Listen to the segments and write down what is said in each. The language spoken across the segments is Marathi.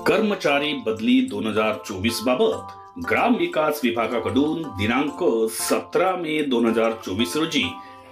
कर्मचारी बदली 2024 बाबत ग्राम विकास विभागाकडून दिनांक 17 मे 2024 रोजी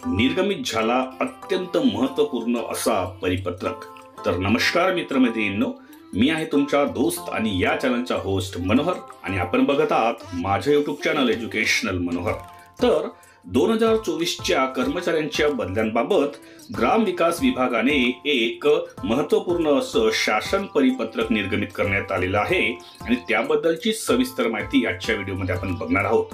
निर्गमित झाला अत्यंत महत्त्वपूर्ण असा परिपत्रक। तर नमस्कार मित्रमैत्रिणींनो, मी आहे तुमचा दोस्त आणि या चॅनलचा होस्ट मनोहर आणि आपण बघत आहात माझे YouTube चॅनल एज्युकेशनल मनोहर। तर 2024 च्या कर्मचाऱ्यांच्या बदल्यांबाबत ग्राम विकास विभागाने एक महत्त्वपूर्ण असं शासन परिपत्रक निर्गमित करण्यात आलेलं आहे आणि त्याबद्दलची सविस्तर माहिती आजच्या व्हिडिओमध्ये आपण बघणार आहोत।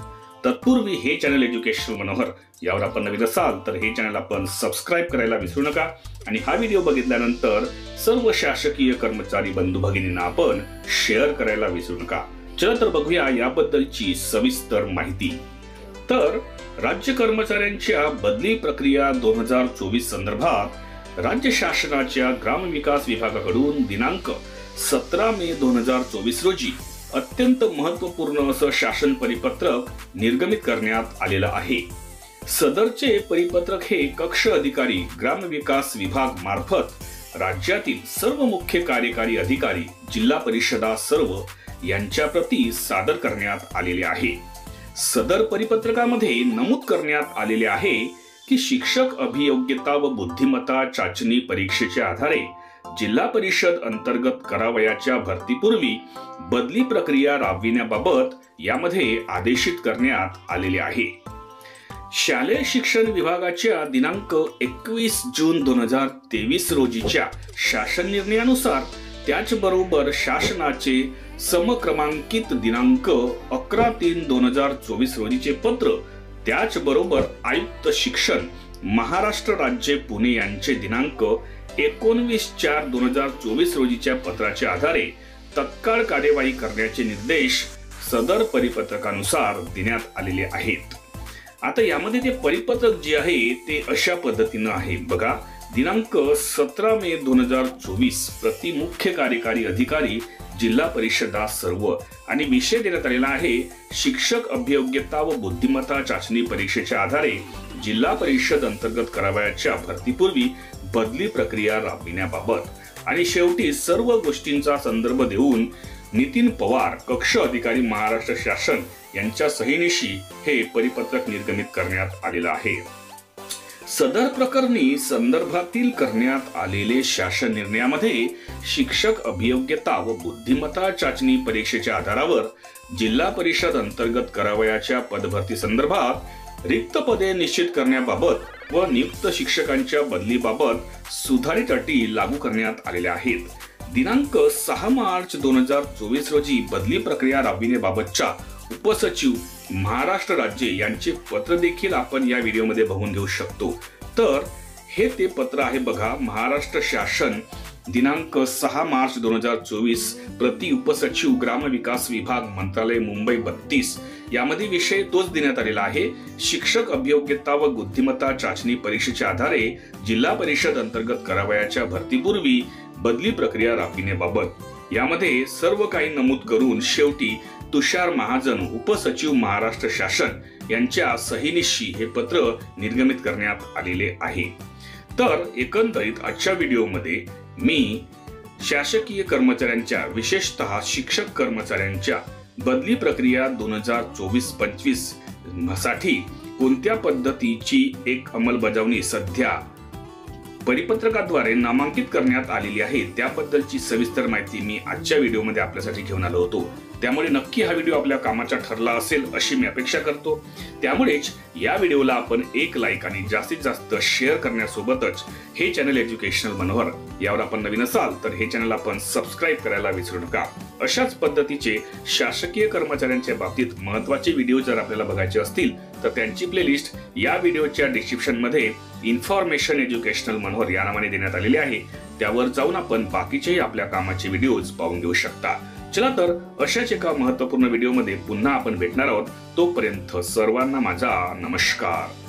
तत्पूर्वी हे चॅनल एज्युकेशनल मनोहर यावर आपण नवीन असाल तर हे चॅनल आपण सबस्क्राइब करायला विसरू नका आणि हा व्हिडिओ बघितल्यानंतर सर्व शासकीय कर्मचारी बंधू भगिनींना आपण शेअर करायला विसरू नका। चला तर बघूया याबद्दलची सविस्तर माहिती। तर राज्य कर्मचाऱ्यांच्या बदली प्रक्रिया 2024 संदर्भात राज्य शासनाच्या ग्राम विकास विभागाकडून दिनांक 17 मे 2024 रोजी अत्यंत महत्त्वपूर्ण असं शासन परिपत्रक निर्गमित करण्यात आलेलं आहे। सदरचे परिपत्रक हे कक्ष अधिकारी ग्राम विकास विभाग मार्फत राज्यातील सर्व मुख्य कार्यकारी अधिकारी जिल्हा परिषदा सर्व यांच्या प्रती सादर करण्यात आलेले आहे। सदर परिपत्रकामध्ये नमूद करण्यात आलेले आहे की शिक्षक अभियोग्यता व बुद्धिमत्ता चाचणी परीक्षेच्या आधारे जिल्हा परिषद अंतर्गत करावयाच्या भरतीपूर्वी बदली प्रक्रिया राबविण्याबाबत यामध्ये आदेशित करण्यात आलेले आहे। शालेय शिक्षण विभागाच्या दिनांक 21 जून 2023 रोजीच्या शासन निर्णयानुसार त्याचबरोबर शासनाचे समक्रमांकित दिनांक 11/3/2024 रोजीचे पत्र त्याचबरोबर आयुक्त शिक्षण महाराष्ट्र राज्य पुणे यांचे दिनांक 19/4/2024 रोजीच्या पत्राच्या आधारे तत्काळ कार्यवाही करण्याचे निर्देश सदर परिपत्रकानुसार देण्यात आलेले आहेत। आता यामध्ये ते परिपत्रक जे आहे ते अशा पद्धतीने आहे बघा। दिनांक 17 मे 2024 प्रति मुख्य कार्यकारी अधिकारी जिल्हा परिषदा सर्व आणि विषय देण्यात आलेला आहे शिक्षक अभियोग्यता व बुद्धिमत्ता चाचणी परीक्षेच्या आधारे जिल्हा परिषद अंतर्गत करावयाच्या भरतीपूर्वी बदली प्रक्रिया राबविण्याबाबत आणि शेवटी सर्व गोष्टींचा संदर्भ देऊन नितीन पवार कक्ष अधिकारी महाराष्ट्र शासन यांच्या सहीनिशी हे परिपत्रक निर्गमित करण्यात आलेलं आहे। सदर प्रकरणी संदर्भातील करण्यात आलेले शासन निर्णयामध्ये शिक्षक अभियोग्यता व बुद्धिमत्ता चाचणी परीक्षेच्या आधारावर जिल्हा परिषद अंतर्गत करावयाच्या पदभरती संदर्भात रिक्त पदे निश्चित करण्याबाबत व नियुक्त शिक्षकांच्या बदलीबाबत सुधारित अटी लागू करण्यात आलेल्या आहेत। दिनांक 6 मार्च 2024 रोजी बदली प्रक्रिया राबविण्याबाबतच्या उपसचिव महाराष्ट्र राज्य यांचे पत्र देखील आपण या व्हिडिओमध्ये बघून घेऊ शकतो। तर हे ते पत्र आहे बघा। महाराष्ट्र शासन दिनांक 6 मार्च 2024 प्रति उपसचिव ग्राम विकास विभाग मंत्रालय मुंबई 32 यामध्ये विषय तोच देण्यात आलेला आहे शिक्षक अभियोग्यता व बुद्धिमत्ता चाचणी परीक्षेच्या आधारे जिल्हा परिषद अंतर्गत करावयाच्या भरतीपूर्वी बदली प्रक्रिया राबविण्याबाबत यामध्ये सर्व काही नमूद करून शेवटी तुषार महाजन उपसचिव महाराष्ट्र शासन यांच्या सहीनिशी हे पत्र निर्गमित करण्यात आलेले आहे। तर एकंदरीत आजच्या व्हिडिओमध्ये मी शासकीय कर्मचाऱ्यांच्या विशेषतः शिक्षक कर्मचाऱ्यांच्या बदली प्रक्रिया 2024-25 साठी कोणत्या पद्धतीची एक अंमलबजावणी सध्या परिपत्रकाद्वारे नामांकित करण्यात आलेली आहे त्याबद्दलची सविस्तर माहिती मी आजच्या व्हिडिओमध्ये आपल्यासाठी घेऊन आलो होतो। त्यामुळे नक्की हा व्हिडिओ आपल्या कामाचा ठरला असेल अशी मी अपेक्षा करतो। त्यामुळेच या व्हिडिओला आपण एक लाईक आणि जास्तीत जास्त शेअर करण्यासोबतच हे चॅनल एज्युकेशनल मनोहर यावर आपण नवीन असाल तर हे चॅनल आपण सबस्क्राइब करायला विसरू नका। अशाच पद्धतीचे शासकीय कर्मचाऱ्यांच्या बाबतीत महत्त्वाचे व्हिडिओ जर आपल्याला बघायचे असतील तर त्यांची प्लेलिस्ट या व्हिडिओच्या डिस्क्रिप्शन मध्ये इन्फॉर्मेशन एज्युकेशनल मनोहर या नावाने देण्यात आलेली आहे। त्यावर जाऊन आपण बाकीचे आपल्या कामाचे व्हिडिओज पाहून घेऊ शकता। चला तर अशाच एका महत्त्वपूर्ण व्हिडिओमध्ये पुन्हा आपण भेटणार आहोत। तोपर्यंत सर्वांना माझा नमस्कार।